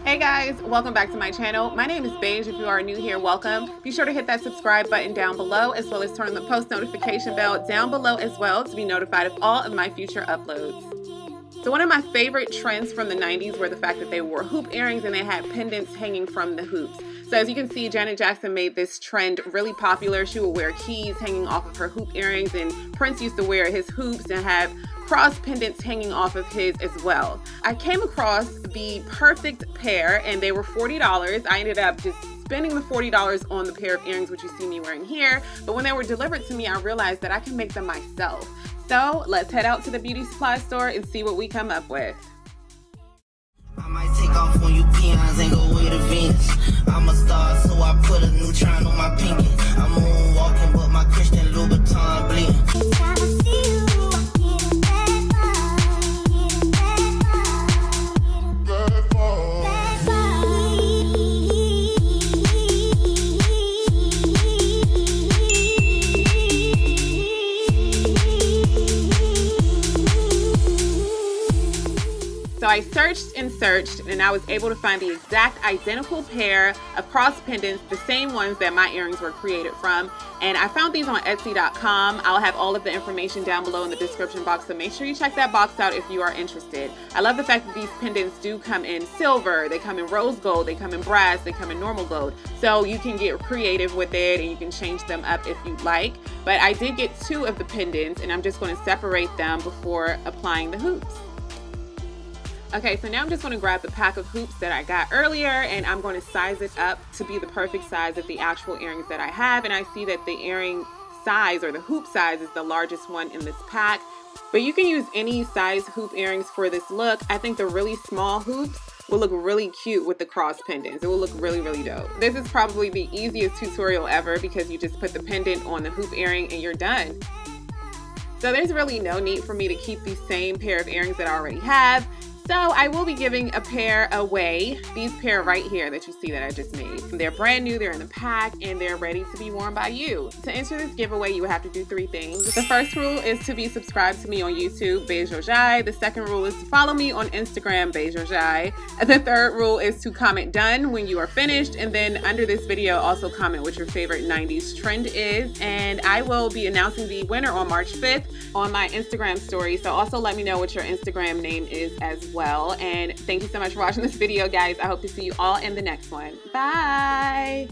Hey guys, welcome back to my channel. My name is Beige. If you are new here, welcome. Be sure to hit that subscribe button down below, as well as turn on the post notification bell down below as well to be notified of all of my future uploads. So one of my favorite trends from the 90s were the fact that they wore hoop earrings and they had pendants hanging from the hoops. So as you can see, Janet Jackson made this trend really popular. She would wear keys hanging off of her hoop earrings, and Prince used to wear his hoops and have cross pendants hanging off of his as well. I came across the perfect pair and they were $40. I ended up just spending the $40 on the pair of earrings which you see me wearing here, but when they were delivered to me I realized that I can make them myself. So let's head out to the beauty supply store and see what we come up with. I might take off on you peons and go way to Venus. I'm a star, so I put a neutron on my pinky. I'm moonwalking, but my Christian Louboutin bleeding. So I searched and searched and I was able to find the exact identical pair of cross pendants, the same ones that my earrings were created from. And I found these on Etsy.com. I'll have all of the information down below in the description box, so make sure you check that box out if you are interested. I love the fact that these pendants do come in silver, they come in rose gold, they come in brass, they come in normal gold. So you can get creative with it and you can change them up if you'd like. But I did get two of the pendants and I'm just going to separate them before applying the hoops. Okay, so now I'm just going to grab the pack of hoops that I got earlier and I'm going to size it up to be the perfect size of the actual earrings that I have. And I see that the earring size or the hoop size is the largest one in this pack. But you can use any size hoop earrings for this look. I think the really small hoops will look really cute with the cross pendants. It will look really, really dope. This is probably the easiest tutorial ever because you just put the pendant on the hoop earring and you're done. So there's really no need for me to keep the same pair of earrings that I already have. So I will be giving a pair away, these pair right here that you see that I just made. They're brand new, they're in the pack, and they're ready to be worn by you. To enter this giveaway, you have to do three things. The first rule is to be subscribed to me on YouTube, Beige Ojai. The second rule is to follow me on Instagram, Beige Ojai. The third rule is to comment done when you are finished, and then under this video, also comment what your favorite 90s trend is. And I will be announcing the winner on March 5th on my Instagram story. So also let me know what your Instagram name is as well. And thank you so much for watching this video, guys. I hope to see you all in the next one. Bye.